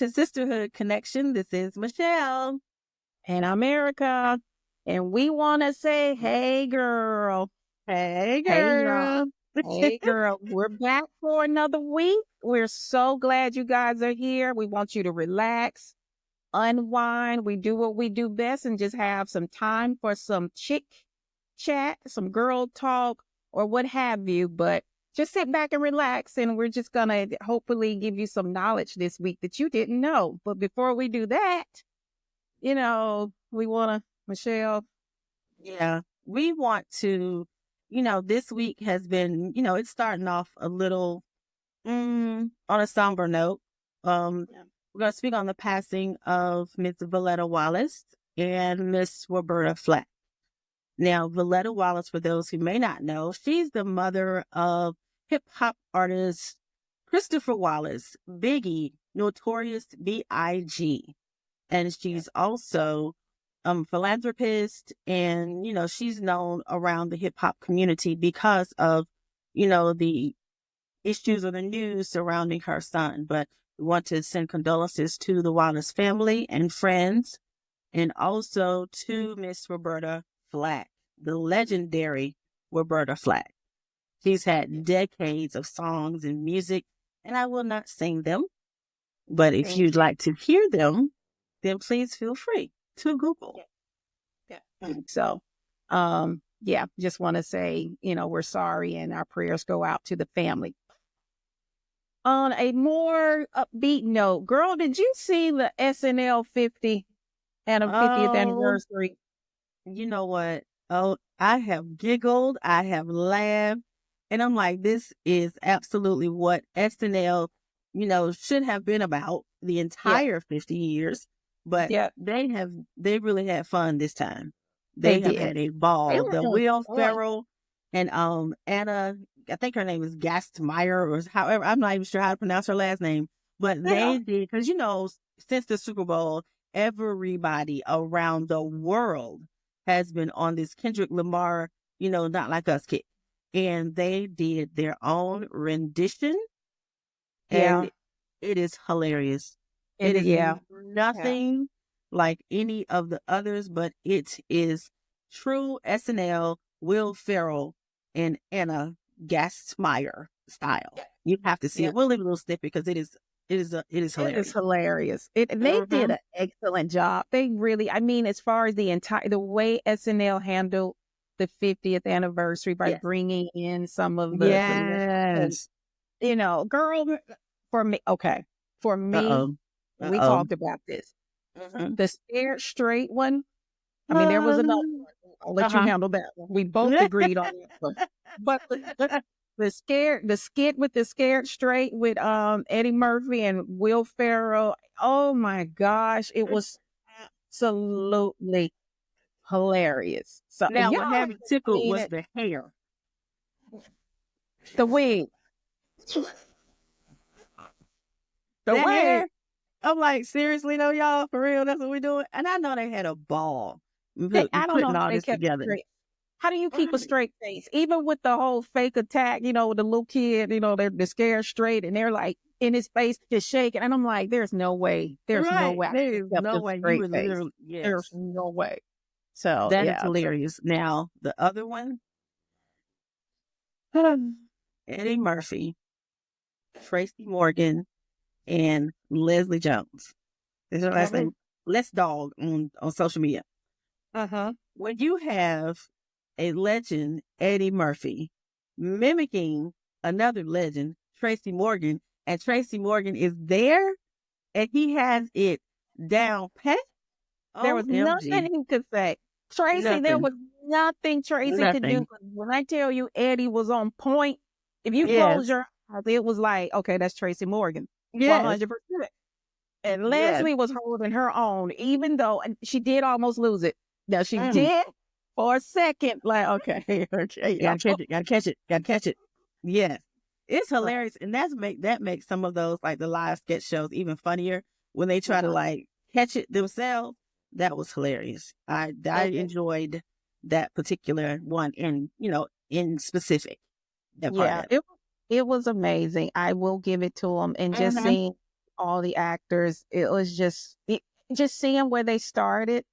to Sisterhood Connection. This is Michelle. And I'm Erica. And we want to say, hey, girl. Hey, Hey, girl. y'all. Hey, girl. We're back for another week. We're so glad you guys are here. We want you to relax, unwind. We do what we do best and just have some time for some chick chat, some girl talk, or what have you. But just sit back and relax, and we're just going to hopefully give you some knowledge this week that you didn't know. But before we do that, we want to, Michelle. Yeah, we want to, this week has been, it's starting off a little on a somber note. We're going to speak on the passing of Miss Valletta Wallace and Miss Roberta Flack. Now, Valletta Wallace, for those who may not know, she's the mother of hip-hop artist Christopher Wallace, Biggie, Notorious B.I.G. And she's also a philanthropist, and, she's known around the hip-hop community because of, the issues or the news surrounding her son. But we want to send condolences to the Wallace family and friends, and also to Miss Roberta Flack, the legendary Roberta Flack. She's had decades of songs and music, and I will not sing them. But if you'd like to hear them, then please feel free to Google. Yeah. So, just want to say, we're sorry, and our prayers go out to the family. On a more upbeat note, girl, did you see the SNL 50th anniversary? You know what? Oh, I have giggled. I have laughed. And I'm like, this is absolutely what SNL, should have been about the entire 50 years. But they really had fun this time. They have had a ball. The Will Ferrell and Anna, I think her name is Gastmeyer, or however, I'm not even sure how to pronounce her last name. But they did, because, since the Super Bowl, everybody around the world has been on this Kendrick Lamar, Not Like Us kick. And they did their own rendition. And it is hilarious. It is nothing like any of the others, but it is true SNL, Will Ferrell, and Anna Gastmeyer style. You have to see it. We'll leave a little snippet because it is hilarious. It is hilarious. They did an excellent job. They really, as far as the way SNL handled the 50th anniversary by bringing in some of the, girl, for me, we talked about this. The Scared Straight one. There was another one. I'll let you handle that one. We both agreed on that one. But the skit with the Scared Straight with Eddie Murphy and Will Ferrell. Oh my gosh, it was absolutely hilarious. So now what had me tickled was the hair, the wig, the hair. I'm like, seriously though, y'all, for real, that's what we're doing. And I know they had a ball. I don't know how they kept together. Straight. How do you keep a straight face? Even with the whole fake attack, with the little kid, they're scared straight, and they're like in his face just shaking. And I'm like, there's no way. There's no way. There's no way. There's no way. So that is hilarious. Now, the other one, Eddie Murphy, Tracy Morgan, and Leslie Jones. Is her last name? Les Dog on social media. When you have a legend, Eddie Murphy, mimicking another legend, Tracy Morgan, and Tracy Morgan is there, and he has it down pat. There was nothing he could say. Tracy, there was nothing Tracy could do. When I tell you Eddie was on point, if you close your eyes, it was like, okay, that's Tracy Morgan. 100%. And Leslie was holding her own, even though she did almost lose it. Now, she did for a second, like, okay. Gotta catch it. Yes. It's hilarious. And that makes some of those, like the live sketch shows, even funnier when they try to like catch it themselves. That was hilarious. I enjoyed that particular one in specific. It was amazing. I will give it to them. And just seeing all the actors. It was just seeing where they started.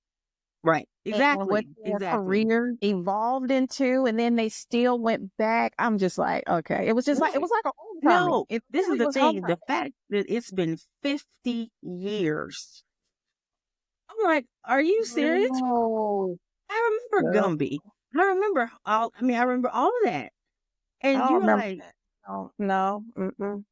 Right. And Exactly. what their career evolved into, and then they still went back. I'm just like, okay. It was just like, it was like a homecoming. No, It this is really the was thing. The homecoming. fact that it's been 50 years. I'm like, are you serious? No. I remember Girl. Gumby. I remember all of that. I And don't you're remember like, that. Oh, no. Mm-mm.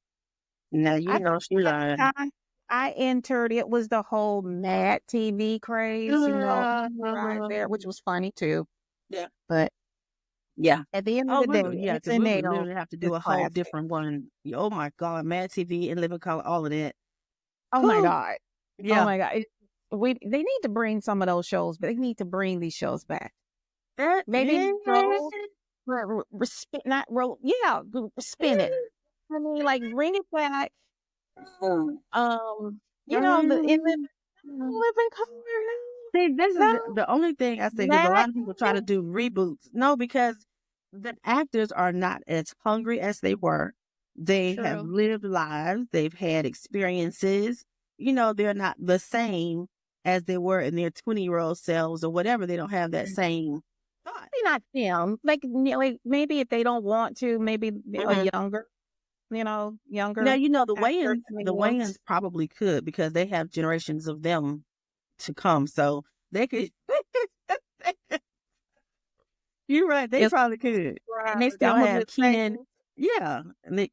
now I you know think she at the lying. time I entered, it was the whole Mad TV craze, right there, which was funny too. Yeah. But Yeah. at the end of Oh, the day, yeah, because we would SNL literally have to is do a whole classic. different one. Oh my God, Mad TV and Living Color, all of that. Oh my God. Oh Yeah. my God. They need to bring some of those shows, but they need to bring these shows back. Maybe roll, spin it. I mean, like bring it back. Living Color. See, this is No, the only thing I say, because a lot of people try to do reboots. No, because the actors are not as hungry as they were. They have True. lived lives. They've had experiences. They're not the same as they were in their 20-year-old selves or whatever. They don't have that same thought. Maybe not them. Like maybe if they don't want to, maybe a younger, Now, younger the actor. Wayans probably could, because they have generations of them to come. So they could. You're right. They probably could. And they still have Keenan. Yeah. And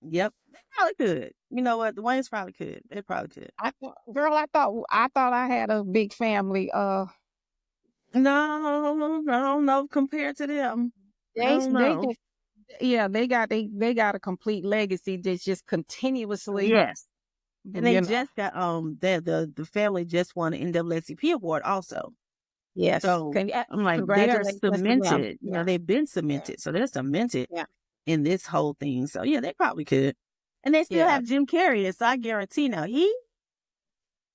yep. They probably could. You know what? The Wayans probably could. They probably could. I thought I had a big family. No, I don't know. Compared to them, I don't They know. just they got a complete legacy that's just continuously. Yes. And they just got the family just won an NAACP award also. Yes. So I'm like, they are cemented. They've been cemented. So they're cemented in this whole thing. So yeah, they probably could. And they still have Jim Carrey. So I guarantee now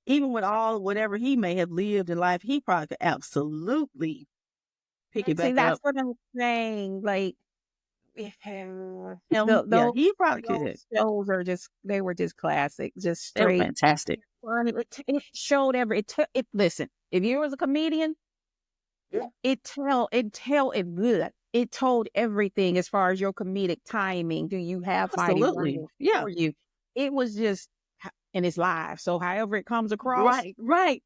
even with all whatever he may have lived in life, he probably could absolutely pick it back up. That's what I'm saying. Like he probably could. Shows they were just classic, just straight. They were fantastic. It showed listen, if you was a comedian, it good. It told everything as far as your comedic timing. Do you have absolutely for you? It was just, and it's live. So however it comes across. Right.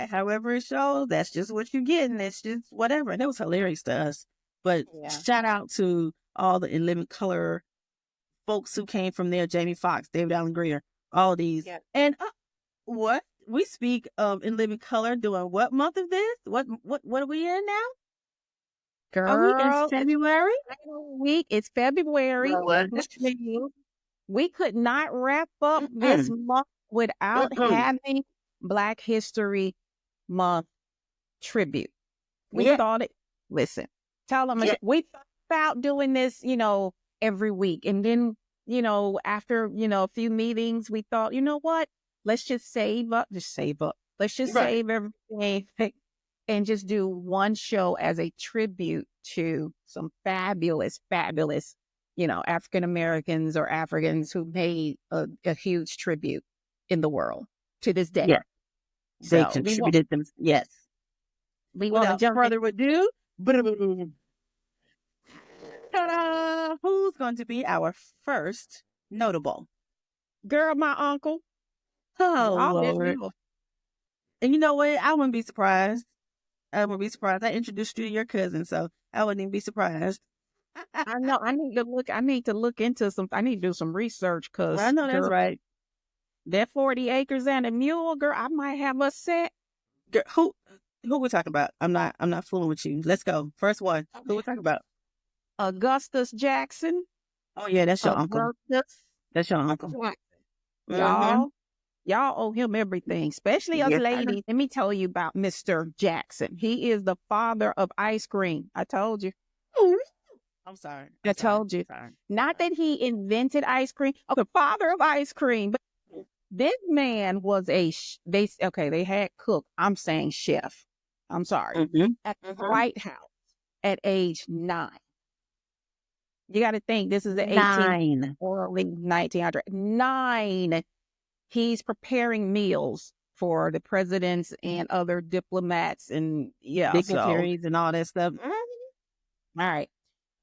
However it shows, that's just what you get, and it's just whatever. And it was hilarious to us. But shout out to all the In Living Color folks who came from there: Jamie Foxx, David Allen Greer, all these. Yeah. And what we speak of In Living Color doing what month of this? What are we in now? Girl, are we in February? It's February. Which means we could not wrap up this month without having Black History Month tribute. We thought it. Listen, tell them we thought about doing this, every week, and then after a few meetings, we thought, you know what? Let's just save up. Let's just save everything and just do one show as a tribute to some fabulous, African Americans or Africans who made a huge tribute in the world to this day. Yeah. They contributed them. Yes. Without further ado, ta-da! Who's going to be our first notable? Girl, my uncle. Oh, Lord. And you know what? I wouldn't be surprised. I introduced you to your cousin, so I wouldn't even be surprised. I know. I need to look into I need to do some research, because I know that's right. That 40 acres and a mule, girl, I might have a set. Girl, who we talking about? I'm not fooling with you. Let's go. First one. Who we talking about? Augustus Jackson. Oh yeah, that's your uncle. That's your uncle. Y'all owe him everything, especially us ladies. Let me tell you about Mr. Jackson. He is the father of ice cream. I told you. I'm sorry. I told you. Not that he invented ice cream. The father of ice cream. But this man was they had cook. I'm saying chef. I'm sorry. At the White House at age 9. You got to think, this is the 18 or 1900. 9. he's preparing meals for the presidents and other diplomats and Dignitaries and all that stuff. All right.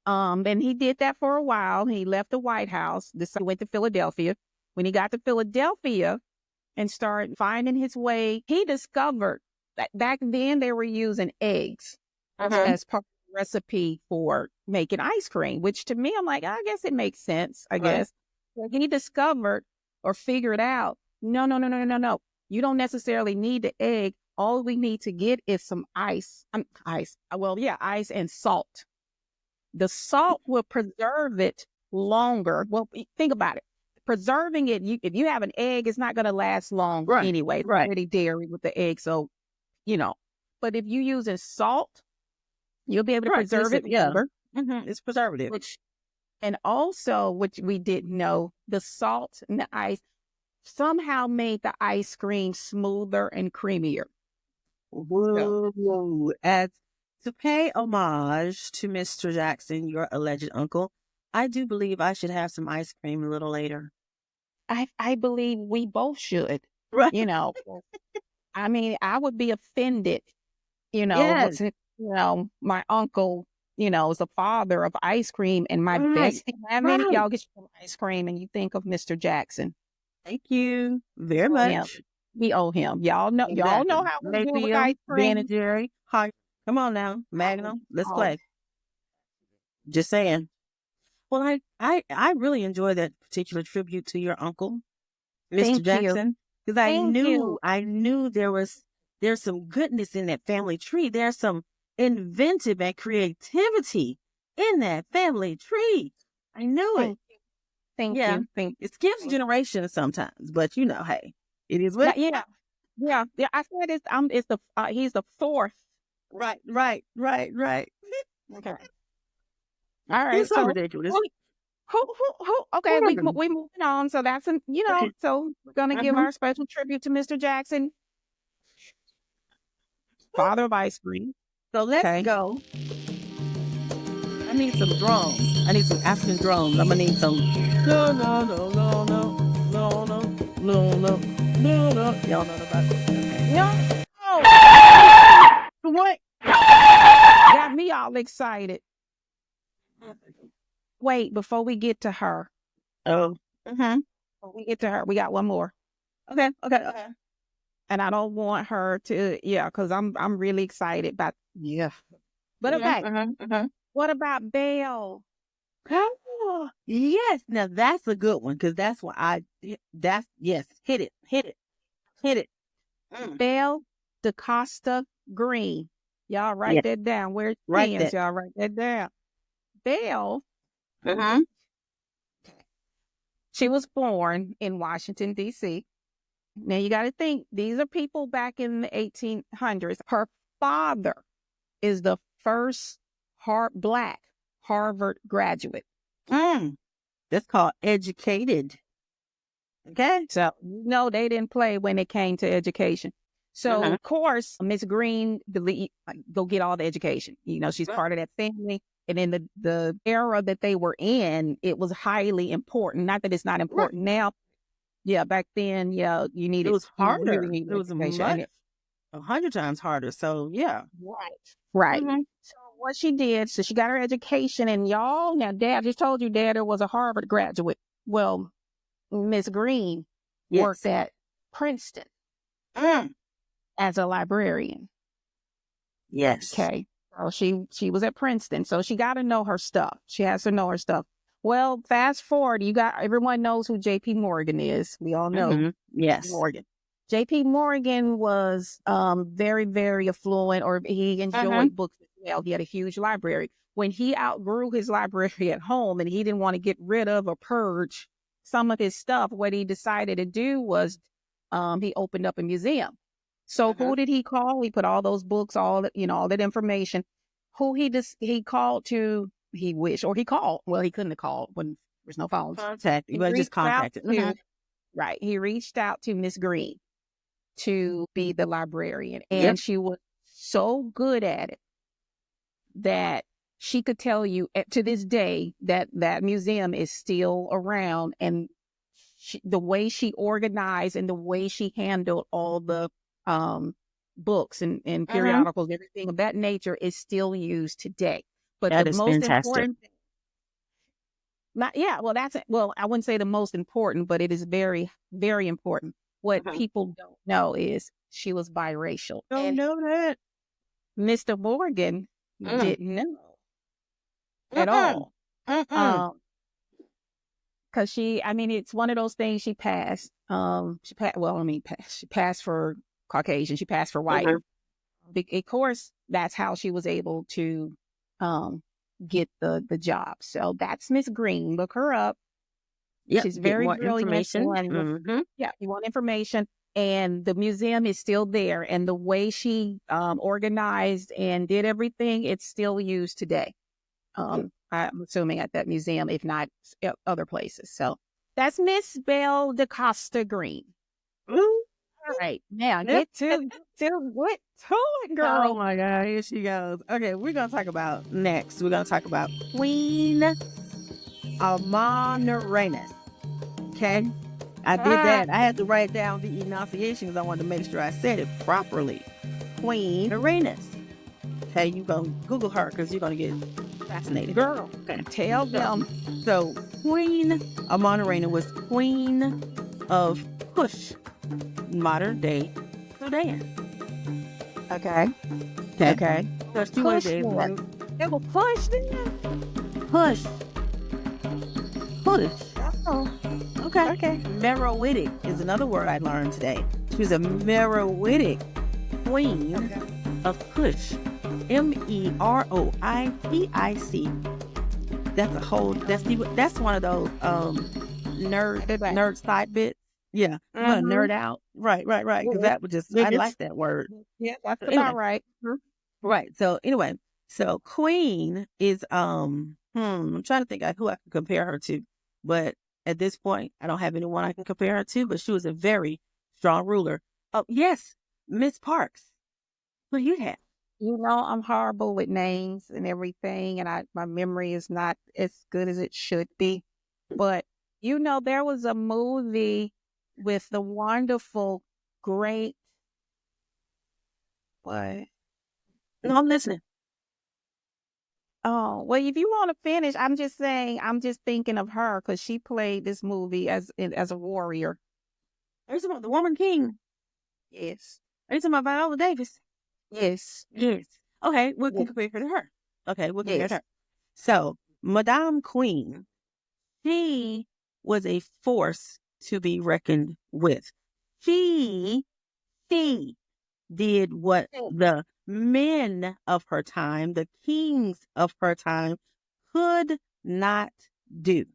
And he did that for a while. He left the White House, went to Philadelphia. When he got to Philadelphia and started finding his way, he discovered that back then they were using eggs as part of the recipe for making ice cream, which to me, I'm like, I guess it makes sense, I guess. But he discovered or figured out, no. You don't necessarily need the egg. All we need to get is some ice. Ice and salt. The salt will preserve it longer. Well, think about it. Preserving it, if you have an egg, it's not going to last long anyway. It's already dairy with the egg, so, But if you use salt, you'll be able to preserve it longer. It's preservative. And also, which we didn't know, the salt and the ice somehow made the ice cream smoother and creamier. Whoa. As to pay homage to Mr. Jackson, your alleged uncle, I do believe I should have some ice cream a little later. I believe we both should. Right. I mean, I would be offended, Yes. my uncle, is the father of ice cream and my bestie. I mean, y'all get some ice cream and you think of Mr. Jackson. Thank you very much. We owe him. Y'all know how we do with ice cream. Ben & Jerry. Hi. Come on now, Magnum. Let's play. Just saying. Well, I really enjoy that particular tribute to your uncle, Mr. Jackson, because I knew there's some goodness in that family tree. There's some inventive and creativity in that family tree. I knew it. Thank you. It skips generations sometimes, but hey, it is what. Yeah. I said he's the fourth. Right. Okay. All right. It's so ridiculous. Who? Okay, we moving on. So that's So we're gonna give our special tribute to Mr. Jackson, father of ice cream. So let's go. I need some drums. I need some African drums. I'm gonna need some. No. Y'all know about it. No. What? Got me all excited. Wait, before we get to her. Oh. Before we get to her, we got one more. Okay. And I don't want her to, because I'm really excited about, But okay. What about Belle? Oh, yes. Now that's a good one because that's what hit it. Belle DaCosta Green. Y'all write that down. Where's pens? Y'all write that down. Belle. She was born in Washington, D.C. Now you got to think, these are people back in the 1800s. Her father is the first Black Harvard graduate. That's called educated. Okay. So, they didn't play when it came to education. So, of course, Miss Green, go get all the education. She's part of that family. And in the era that they were in, it was highly important. Not that it's not important now. Yeah, back then, you needed. It was harder. It was 100 times harder. So, yeah. Right. So what she did, she got her education, and now Dad just told you Dad was a Harvard graduate. Well, Miss Green worked at Princeton as a librarian. Yes. Okay. So she was at Princeton, so she got to know her stuff. She has to know her stuff. Well, fast forward, everyone knows who J.P. Morgan is. We all know. Yes. Morgan. J.P. Morgan was very, very affluent, or he enjoyed books as well. He had a huge library. When he outgrew his library at home and he didn't want to get rid of or purge some of his stuff, what he decided to do was he opened up a museum. So who did he call? He put all those books, all that information. Who he called to, he wished, or he called. Well, he couldn't have called when there's no phones. Just contacted. Right. He reached out to Miss Green to be the librarian. And she was so good at it that she could tell you to this day that museum is still around, and the way she organized and the way she handled all the books and periodicals, everything of that nature is still used today. But That the is most fantastic. important thing, I wouldn't say the most important, but it is very, very important. What people don't know is she was biracial. Don't know that. Mr. Morgan didn't know at all. Because it's one of those things. She passed. She passed for Caucasian. She passed for white. Of course, that's how she was able to get the job. So that's Miss Green. Look her up. Yep, she's get very more brilliant. information. Yeah, you want information. And the museum is still there. And the way she organized and did everything, it's still used today. I'm assuming at that museum, if not other places. So that's Miss Belle DaCosta Green. Ooh. All right, now get to it, girl. Oh my God, here she goes. Okay, we're gonna talk about Queen Amanirenas. Okay, I did that. I had to write down the enunciation because I wanted to make sure I said it properly. Queen Amanirenas. Okay, you go Google her because you're gonna get fascinated, girl. Okay, tell them. So Queen Amanirenas was queen of Kush, modern day Sudan. Okay. So she was They were pushed in. Push. Oh. Okay. Meroitic is another word I learned today. She was a Meroitic queen of Kush. Meroitic. That's one of those nerd side bits. Yeah. You want to nerd out. Right. Because that would just I like that word. Yeah, that's about right. Right. So anyway, queen is I'm trying to think of who I can compare her to, but at this point I don't have anyone I can compare her to, but she was a very strong ruler. Oh yes, Miss Parks. Who you have? I'm horrible with names and everything, and my memory is not as good as it should be. But there was a movie with the wonderful, great. What? No, I'm listening. Oh, well, if you want to finish, I'm just saying, I'm just thinking of her because she played this movie as a warrior. Are you talking about the Woman King? Yes. Are you talking about Viola Davis? Yes. Okay, we can compare her to her. Okay, we'll compare her. So, Madame Queen, she was a force to be reckoned with. She did what the men of her time, the kings of her time, could not do.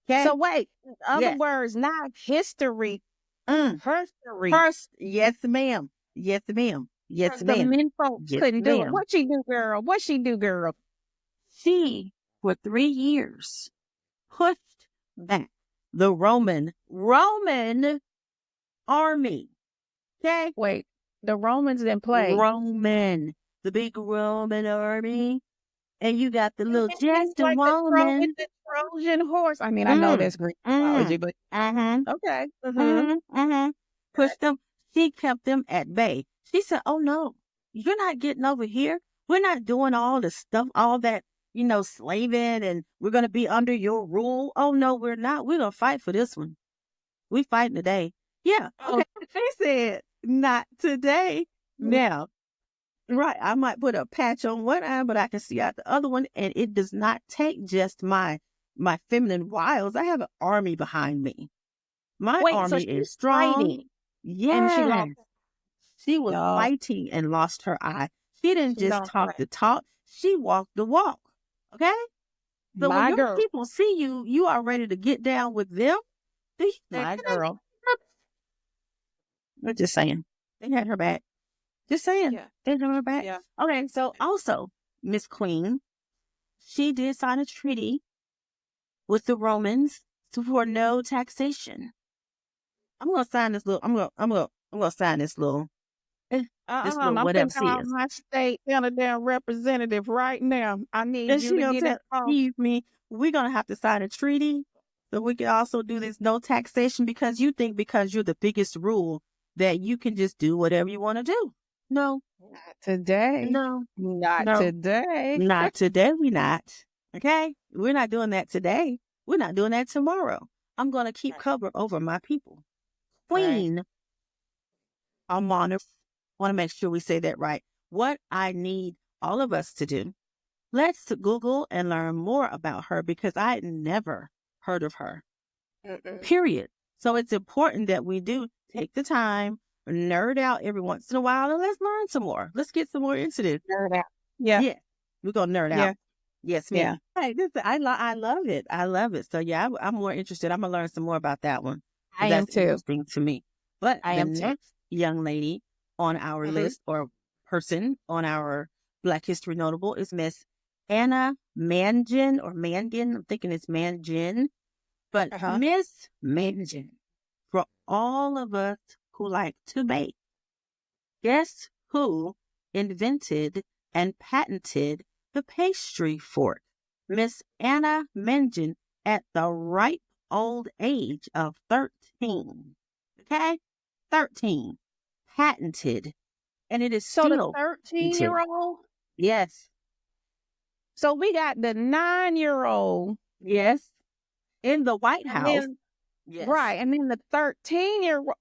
Okay? So wait, in other words, not history. History. First, yes, ma'am. The men folks couldn't do it. What she do, girl? She, for 3 years, pushed back the Roman army. Okay? Wait, the Romans didn't play. The big Roman army. And you got the little just like Roman. The Trojan horse. I know that's Greek mythology, but okay. Pushed them. She kept them at bay. She said, oh no, you're not getting over here. We're not doing all the stuff, all that, slaving, and we're going to be under your rule. Oh no, we're not. We're going to fight for this one. We fighting today. Yeah. Okay. She said, not today. Now, right. I might put a patch on one eye, but I can see out the other one. And it does not take just my feminine wiles. I have an army behind me. My army is strong. Fighting. Yeah. And she was fighting and lost her eye. She didn't just talk the talk. She walked the walk. Okay? So when your people see you, you are ready to get down with them. My girl. I'm just saying. They had her back. Just saying. Yeah. They had her back. Yeah. Okay, so also, Miss Queen, she did sign a treaty with the Romans for no taxation. I'm gonna sign this little. I'm gonna sign this little. I'm my state senator representative right now. I need you to get it. Me. We're gonna have to sign a treaty So we can also do this no taxation because you think because you're the biggest rule that you can just do whatever you want to do. No, Not today. no, Not no, today. not today. We're not. Okay. We're not doing that today. We're not doing that tomorrow. I'm going to keep cover over my people. Queen Amanirenas, want to make sure we say that right. What I need all of us to do, let's Google and learn more about her because I had never heard of her. Period. So it's important that we do take the time, nerd out every once in a while, and let's learn some more. Let's get some more into this. Nerd out. Yeah. Yeah. We're going to nerd Yeah. out. Yes, ma'am. Hey, I love it. I love it. So, yeah, I'm more interested. I'm going to learn some more about that one. I am That's too. interesting to me. But I the am too. next young lady on our list or person on our Black History Notable is Miss Anna Mangin or Mangin. I'm thinking it's Mangin. But Miss Mangin, for all of us who like to bake, guess who invented and patented the pastry fork? Miss Anna Mangin at the ripe old age of 13. Okay? 13. Patented. And it is So still the 13-year-old? Yes. So we got the 9-year-old. Yes. In the White House. Then, yes. Right. And then the 13-year-old.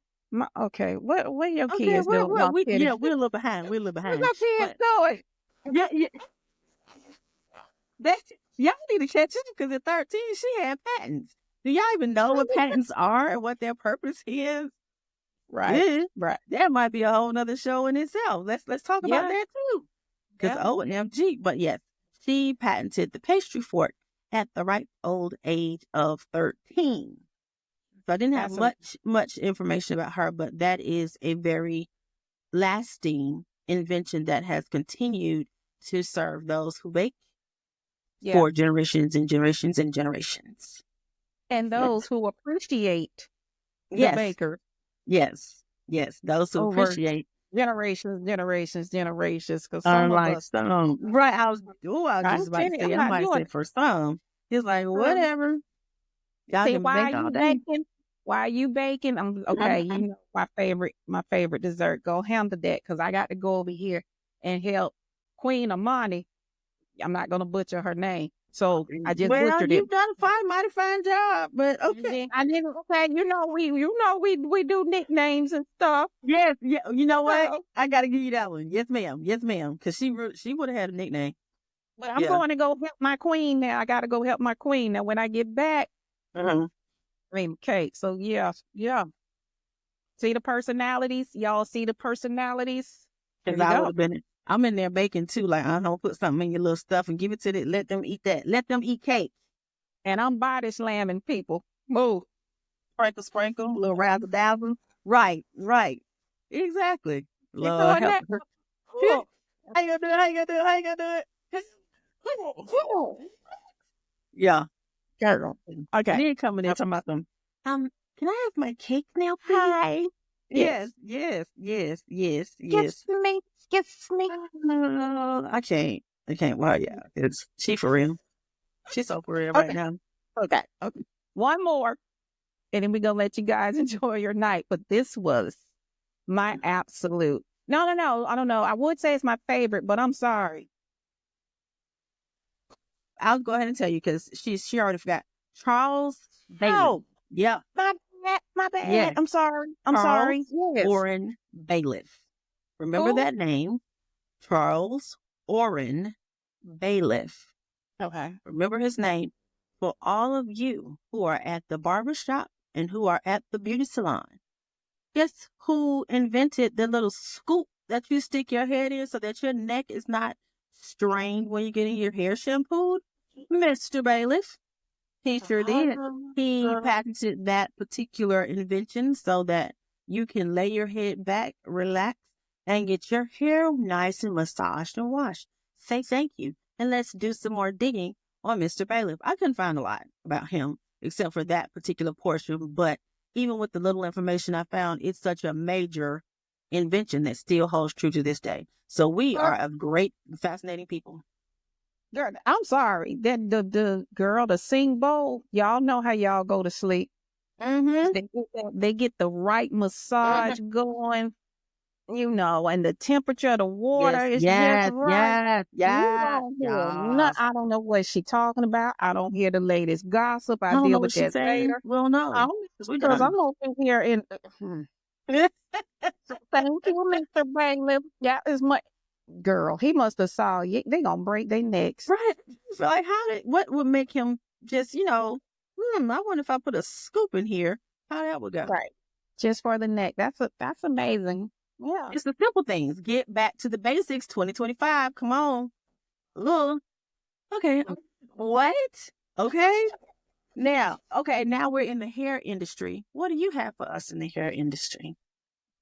Okay. What are your kids we're doing? a little behind. We're a little behind. What's your kids doing? Yeah. Y'all need to catch it because at 13, she had patents. Do y'all even know what patents are and what their purpose is? Right. Yeah. Right. That might be a whole nother show in itself. Let's talk about that too. Because OMG. But yes, she patented the pastry fork at the ripe old age of 13. So I didn't have much information about her, but that is a very lasting invention that has continued to serve those who bake for generations and generations and generations. And those who appreciate the baker. Yes. Those who appreciate generations. Because some of us, right? I was just about to say, I might say for some, it's like whatever. Y'all see, can why bake are all you day. baking? Why are you baking? I'm okay. You know my favorite dessert. Go handle that because I got to go over here and help Queen Amani. I'm not gonna butcher her name, so I just butchered it. You've done a mighty fine job, but okay. I didn't. Okay, we do nicknames and stuff. Yes, yeah. You know what? I gotta give you that one. Yes, ma'am. Because she would have had a nickname. But I'm going to go help my queen now. I gotta go help my queen now. When I get back, cake. So yeah. See the personalities, y'all. See the personalities. Because I would have been. I'm in there baking too. Like, I don't put something in your little stuff and give it to them. Let them eat that. Let them eat cake. And I'm body slamming people. Move. Sprinkle, a little razzle dazzle. Right. Exactly. Lord help her. How you gonna do it? Yeah. Girl. Okay. Then coming in talking about them. Can I have my cake now, please? Hi. Yes. Excuse me. No, I can't. Well, yeah, she for real. She's so for real right now. Okay. One more, and then we're gonna let you guys enjoy your night. But this was my absolute. No. I don't know. I would say it's my favorite, but I'm sorry. I'll go ahead and tell you because she already forgot. Charles Bailey. Oh, yeah. My bad. Yeah. I'm sorry. Yes. Orrin Bailiff. Remember that name? Charles Orrin Bailiff. Okay. Remember his name. For all of you who are at the barbershop and who are at the beauty salon, guess who invented the little scoop that you stick your head in so that your neck is not strained when you're getting your hair shampooed? Mr. Bailiff. He sure did. He patented that particular invention so that you can lay your head back, relax, and get your hair nice and massaged and washed. Say thank you. And let's do some more digging on Mr. Bailiff. I couldn't find a lot about him except for that particular portion. But even with the little information I found, it's such a major invention that still holds true to this day. So we are a great, fascinating people. Girl, I'm sorry. That the girl, the sing bowl, y'all know how y'all go to sleep. They get the right massage going, and the temperature of the water is just right. You don't hear none. I don't know what she talking about. I don't hear the latest gossip. I don't deal know with what she's that saying. later. We'll know. Because I'm over here in. Thank you, Mr. Bailiff. That is my girl. He must have saw you. They gonna break their necks. Right. So like, what would make him just, I wonder if I put a scoop in here, how that would go. Right. Just for the neck. That's amazing. Yeah. It's the simple things. Get back to the basics. 2025. Come on. Look. Okay. What? Okay. Now we're in the hair industry. What do you have for us in the hair industry?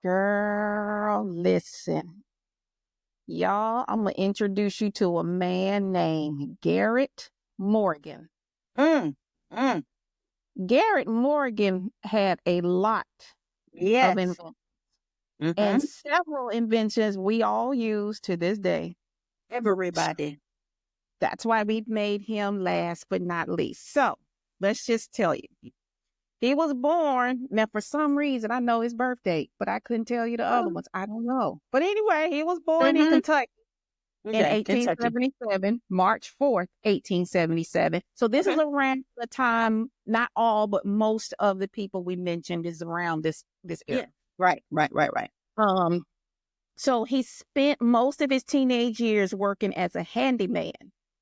Girl, listen. Y'all, I'm going to introduce you to a man named Garrett Morgan. Garrett Morgan had a lot of inventions. And several inventions we all use to this day. Everybody. That's why we made him last but not least. So, let's just tell you. He was born, now for some reason, I know his birth date, but I couldn't tell you the other ones. I don't know. But anyway, he was born in Kentucky in 1877, March 4th, 1877. So this is around the time, not all, but most of the people we mentioned is around this era. Yeah. Right. So he spent most of his teenage years working as a handyman.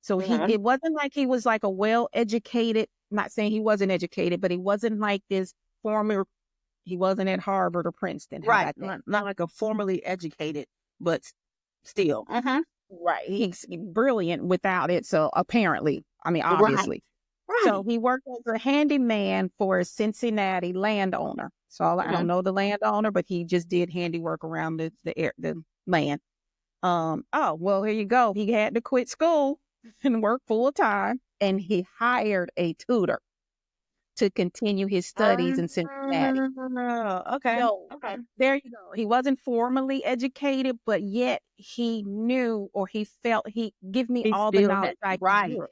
So it wasn't like he was like a well-educated, not saying he wasn't educated, but he wasn't like this he wasn't at Harvard or Princeton. Right. Not like a formally educated, but still. Right. He's brilliant without it. So apparently, obviously. Right. So he worked as a handyman for a Cincinnati landowner. So I don't know the landowner, but he just did handiwork around the land. Well, here you go. He had to quit school and work full time, and he hired a tutor to continue his studies in Cincinnati. Okay. So, there you go. He wasn't formally educated, but yet he knew, or he felt he give me all the knowledge. Right. So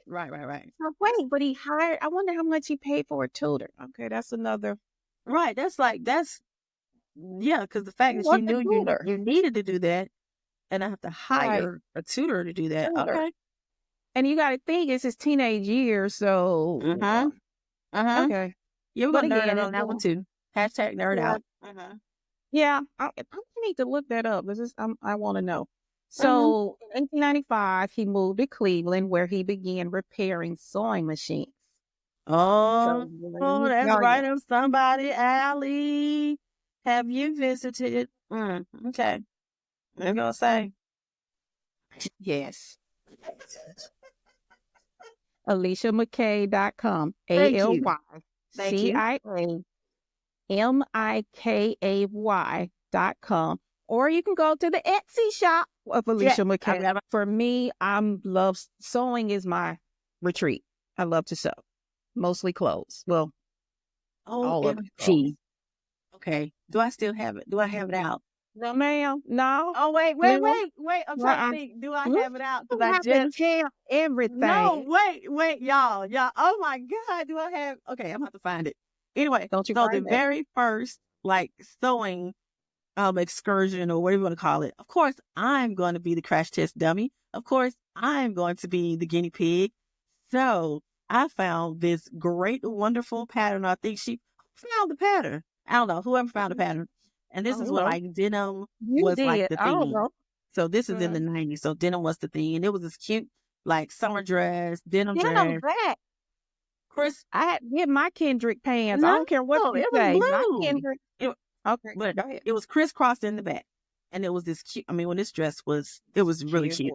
wait, but he hired. I wonder how much he paid for a tutor. Okay, that's another. Right. Because the fact that you knew you needed to do that, and I have to hire a tutor to do that. Okay. And you got to think it's his teenage years, so. Okay. Yeah, we're going to nerd out on that one too. Hashtag nerd out. Yeah, I need to look that up. I want to know. So in 1895, he moved to Cleveland, where he began repairing sewing machines. That's right up somebody's alley. Have you visited? Okay. I'm going to say. Yes. AliciaMickay.com. AliciaMickay.com. Or you can go to the Etsy shop of Alicia McKay. For me, sewing is my retreat. I love to sew. Mostly clothes. Well, all of it. Okay. Do I still have it? Do I have it out? No, ma'am. No. Oh, wait. I'm trying to think. Do I have it out? Because I just have everything. No, wait, y'all. Oh my God. Do I have? Okay, I'm going to have to find it. Anyway, the very first sewing excursion, or whatever you want to call it, of course, I'm going to be the crash test dummy. Of course, I'm going to be the guinea pig. So I found this great, wonderful pattern. I think she found the pattern. I don't know. Whoever found the pattern. And this is what denim was like the theme. So this is in the 90s. So denim was the theme. And it was this cute summer dress, denim dress. Chris, I had to get my Kendrick pants. I don't care what you say. My Kendrick. Okay, but go ahead. It was crisscrossed in the back. And it was this cute. When this dress was really cute.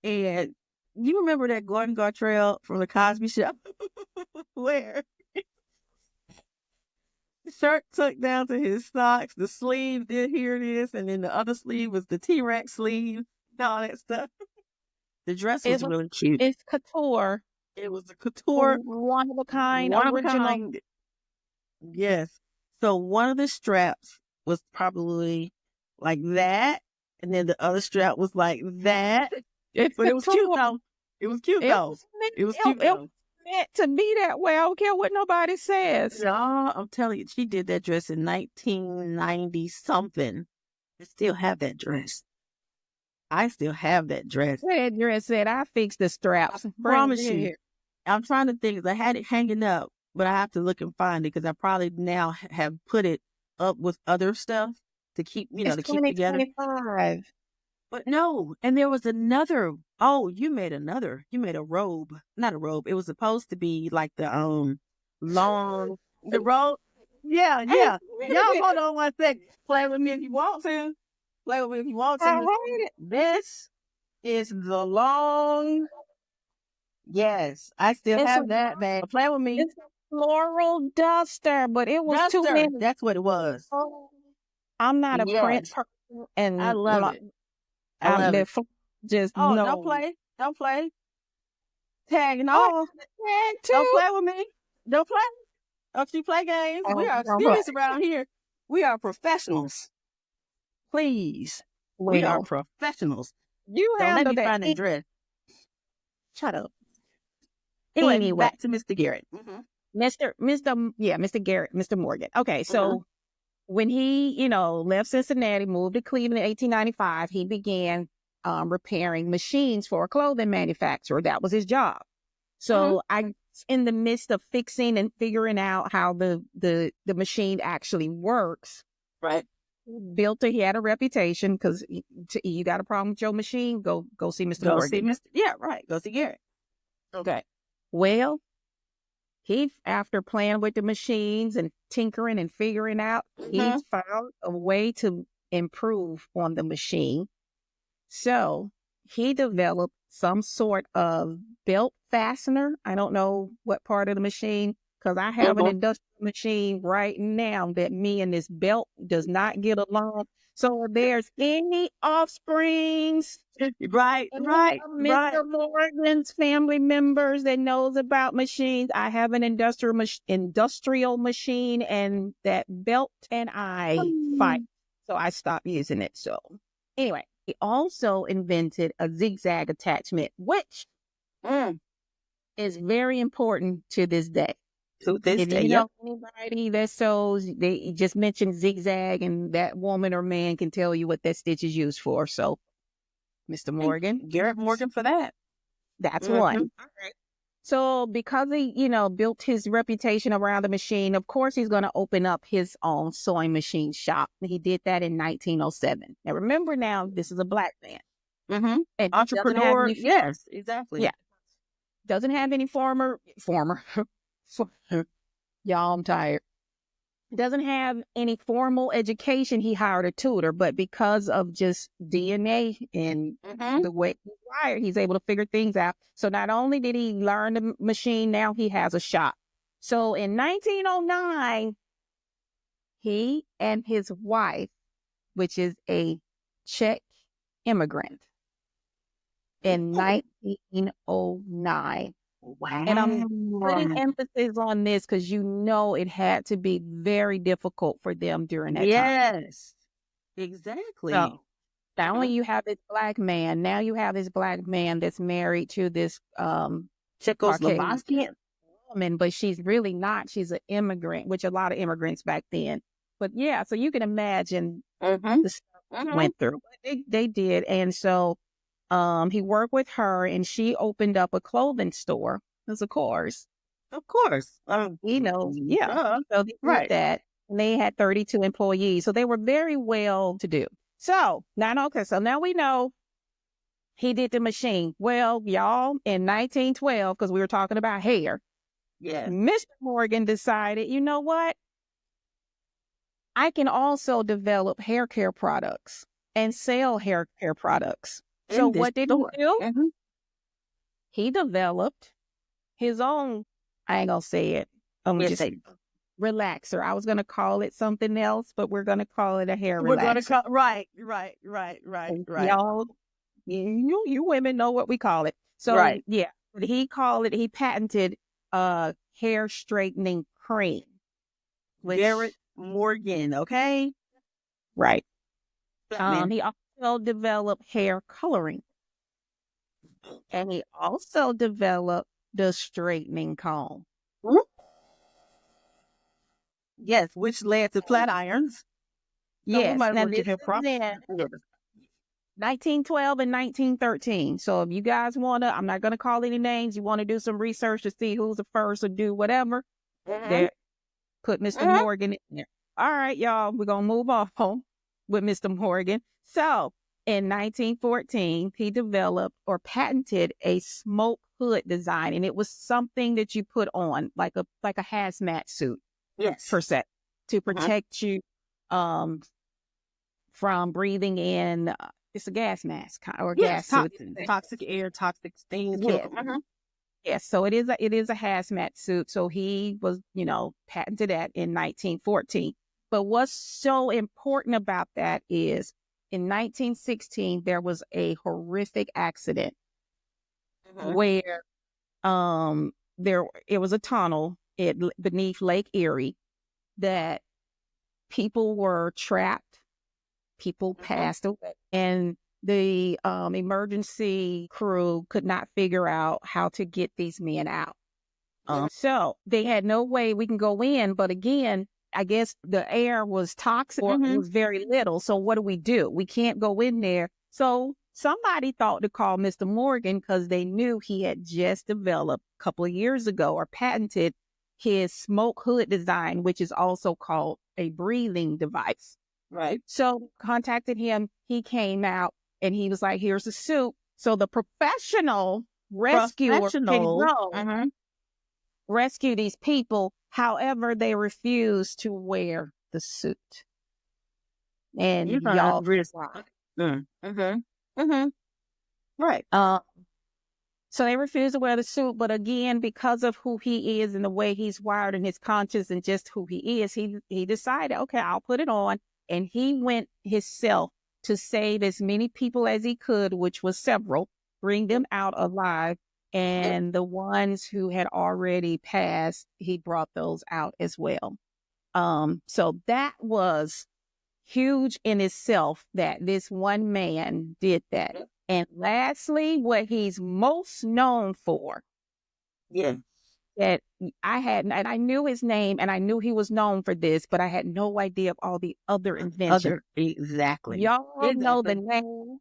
And you remember that Gordon Gartrell from the Cosby Show? Where? Shirt tucked down to his socks, the sleeve, here it is, and then the other sleeve was the T-Rex sleeve, and all that stuff. The dress was really cute. It's couture. It was a couture. One of a kind. Original. Yes. So one of the straps was probably like that, and then the other strap was like that. But it was cute though. It was cute It though. was meant, It was cute it though. was meant to be that way. I don't care what nobody says. Yeah, I'm telling you, she did that dress in 1990 something. I still have that dress. I still have that dress. That dress said, I fixed the straps. I Bring promise it you. here. I'm trying to think. 'Cause I had it hanging up, but I have to look and find it because I probably now have put it up with other stuff to keep, It's to keep together. 2025. But no, and there was another. Oh, you made another. You made a robe, not a robe. It was supposed to be like long the robe. Yeah, yeah. Y'all hold on one second. Play with me if you want to. Play with me if you want I to. hate it. This is the long. Yes, I still It's a, have that, man. Play with me. it's a floral duster, but it was too Duster. many. That's what it was. Oh, I'm not a print Yes, person, I and love it. I love it. just Oh, don't no. play. Don't play. Tag and Oh, all. tag Don't too. play with me. Don't play. Don't you play games. We are Don't play. serious around here. We are professionals. Please. We are Well, professionals. you Don't let handle me that. find that dress. Shut up. Anyway, Anyway, back to Mr. Garrett. Mr. Garrett, Mr. Morgan. Okay, so when he, left Cincinnati, moved to Cleveland in 1895, he began repairing machines for a clothing manufacturer. That was his job. So I, in the midst of fixing and figuring out how the machine actually works, Right. he had a reputation because you got a problem with your machine, go see Mr. Go Morgan. see Mr. Yeah, right. Go see Garrett. Okay. Well, he, after playing with the machines and tinkering and figuring out, he's found a way to improve on the machine. So he developed some sort of belt fastener. I don't know what part of the machine, because I have an industrial machine right now that me and this belt does not get along. So if there's any offsprings, Right. Mr. Morgan's family members that knows about machines, I have an industrial machine, and that belt and I fight. So I stopped using it. So anyway, he also invented a zigzag attachment, which is very important to this day. To this If day, you know anybody that sews, they just mention zigzag, and that woman or man can tell you what that stitch is used for. So, Mr. Morgan, Garrett Morgan for that. that's one. So, because he, built his reputation around the machine, of course, he's going to open up his own sewing machine shop. He did that in 1907. Now, remember, this is a Black man. And Entrepreneur. Yes, exactly. Yeah. Doesn't have any former, y'all, I'm tired. Doesn't have any formal education. He hired a tutor, but because of just DNA and the way he's wired, he's able to figure things out. So not only did he learn the machine, now he has a shop. So in 1909, he and his wife, which is a Czech immigrant, in 1909. Wow. And I'm putting emphasis on this because it had to be very difficult for them during that time. Yes, exactly. So not only you have this Black man, now you have this Black man that's married to this Czechoslovakian woman, but she's really not. She's an immigrant, which a lot of immigrants back then. But yeah, so you can imagine the stuff they went through. They did. And so he worked with her, and she opened up a clothing store. Because of course. Of course. He knows. Yeah. So they did that. And they had 32 employees. So they were very well to do. So now we know he did the machine. Well, y'all, in 1912, because we were talking about hair, Mr. Morgan decided, you know what? I can also develop hair care products and sell hair care products. So what did he do? He developed his own, I ain't gonna say it. I'm just saying relaxer. I was gonna call it something else, but we're gonna call it a hair relaxer. We're gonna call right. Y'all, you women know what we call it. So he patented hair straightening cream. Garrett Morgan, okay? Right. He also developed hair coloring. And he also developed the straightening comb. Mhm. Yes, which led to flat irons. So we Yes. might as Now well give this him is props. in Yes. 1912 and 1913. So if you guys want to, I'm not going to call any names. You want to do some research to see who's the first or do whatever, there, put Mr. Morgan in there. All right, y'all, we're going to move on with Mr. Morgan. So in 1914, he developed or patented a smoke hood design, and it was something that you put on like a hazmat suit, Yes. per se, to protect you from breathing in. It's a gas mask or gas suit. Toxic air, toxic things. Yes. Yes, so it is a hazmat suit. So he was, patented that in 1914. But what's so important about that is in 1916 there was a horrific accident where it was a tunnel beneath Lake Erie that people were trapped, people passed away, and the emergency crew could not figure out how to get these men out. So they had no way we can go in, but again, I guess the air was toxic or it was very little. So what do? We can't go in there. So somebody thought to call Mr. Morgan because they knew he had just developed a couple of years ago or patented his smoke hood design, which is also called a breathing device. Right. So contacted him. He came out and he was like, here's the suit. So the professional rescuer can go rescue these people. However, they refuse to wear the suit. And y'all risk. Right. So they refuse to wear the suit. But again, because of who he is and the way he's wired and his conscience and just who he is, he decided, okay, I'll put it on. And he went himself to save as many people as he could, which was several, bring them out alive. And the ones who had already passed, he brought those out as well. So that was huge in itself that this one man did that. And lastly, what he's most known for, that I had, and I knew his name and I knew he was known for this, but I had no idea of all the other inventions. Exactly. Y'all know the name.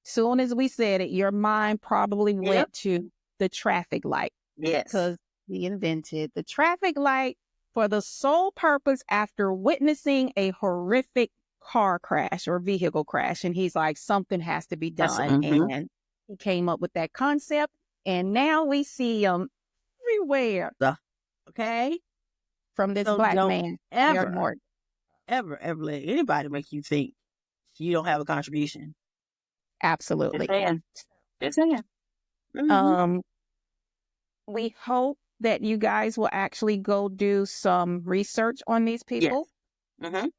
Soon as we said it, your mind probably went to the traffic light. Yes. Because he invented the traffic light for the sole purpose after witnessing a horrific car crash or vehicle crash. And he's like, something has to be done. And he came up with that concept. And now we see him everywhere. Okay? From this black man. Ever let anybody make you think you don't have a contribution. Absolutely. It's in. We hope that you guys will actually go do some research on these people. Yes.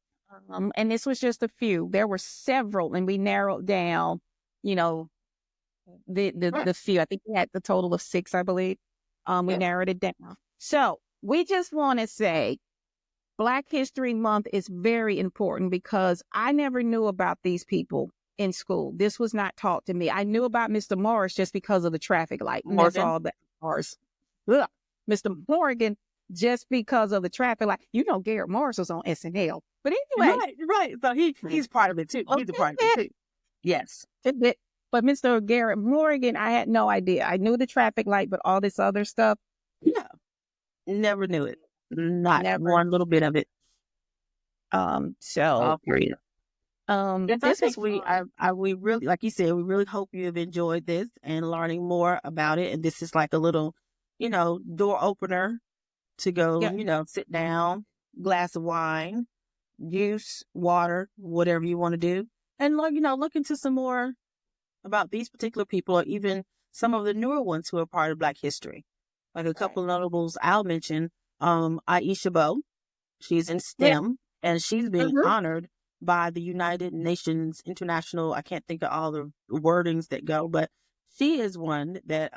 And this was just a few. There were several, and we narrowed down, the few. I think we had the total of 6, I believe. We narrowed it down. So we just want to say Black History Month is very important because I never knew about these people in school. This was not taught to me. I knew about Mr. Morris just because of the traffic light. And that's all that Morris. Mr. Morgan, just because of the traffic light. Garrett Morris was on SNL. But anyway. Right. So he's part of it too. He's a part of it too. Yes. But Mr. Garrett Morgan, I had no idea. I knew the traffic light, but all this other stuff. Yeah. Never knew it. Not one little bit of it. This is we really, like you said, we really hope you have enjoyed this and learning more about it. And this is like a little, door opener to go, sit down, glass of wine, juice, water, whatever you want to do, and look into some more about these particular people, or even some of the newer ones who are part of Black history. Like a couple of notables I'll mention, Aisha Bo, she's in STEM, and she's being honored by the United Nations International. I can't think of all the wordings that go, but she is one that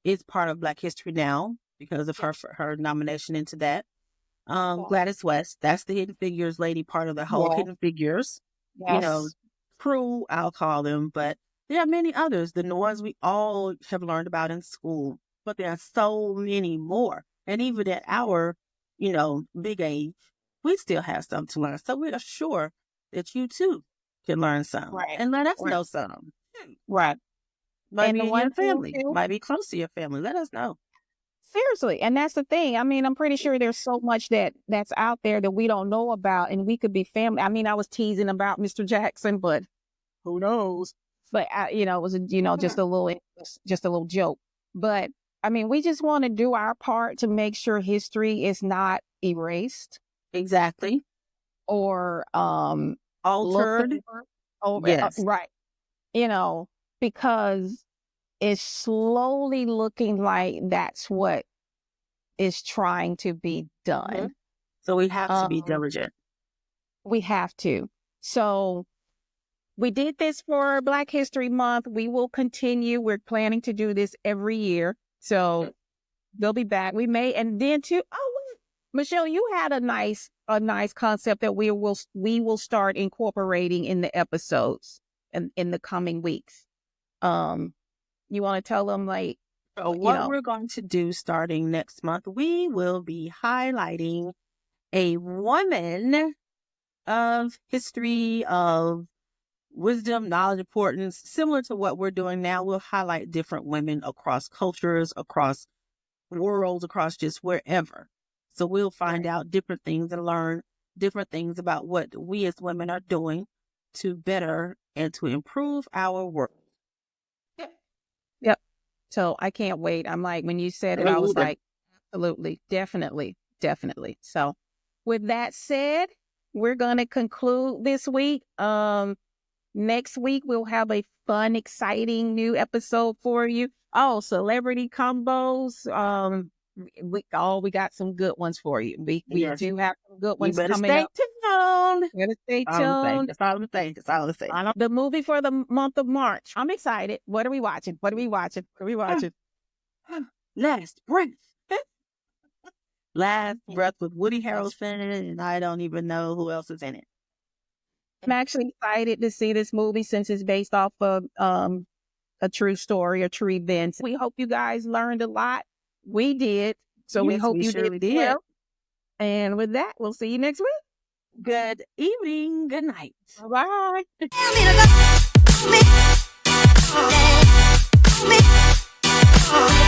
is part of Black history now because of her nomination into that. Gladys West, that's the Hidden Figures lady, part of the whole Hidden Figures, crew, I'll call them, but There are many others, the ones we all have learned about in school, but there are so many more. And even at our, big age, we still have some to learn. So we are sure that you too can learn some and let us know some. Right. Might be in your family, might be close to your family. Let us know. Seriously. And that's the thing. I mean, I'm pretty sure there's so much that's out there that we don't know about, and we could be family. I mean, I was teasing about Mr. Jackson, but who knows? But it was just a little joke. But I mean, we just want to do our part to make sure history is not erased. Exactly. Or altered. Yes. Right. Because it's slowly looking like that's what is trying to be done. Mm-hmm. So we have to be diligent. We have to. So we did this for Black History Month. We will continue. We're planning to do this every year. So they'll be back. We may, and then too. Oh, Michelle, you had a nice concept that we will start incorporating in the episodes in the coming weeks. You want to tell them what we're going to do starting next month? We will be highlighting a woman of history, of wisdom, knowledge, importance, similar to what we're doing now. We'll highlight different women across cultures, across worlds, across just wherever. So we'll find out different things and learn different things about what we as women are doing to better and to improve our work. Yep. So I can't wait. I'm like, when you said it, I was like, absolutely, definitely. So with that said, we're going to conclude this week. Next week, we'll have a fun, exciting new episode for you. Oh, celebrity combos. We got some good ones for you. We do have some good ones coming up. You better stay tuned. That's all I'm saying. The movie for the month of March. I'm excited. What are we watching? Last Breath. Last Breath with Woody Harrelson, and I don't even know who else is in it. I'm actually excited to see this movie since it's based off of a true story, a true event. We hope you guys learned a lot. We did. So we hope you did. Well. And with that, we'll see you next week. Good evening. Good night. Bye. Bye.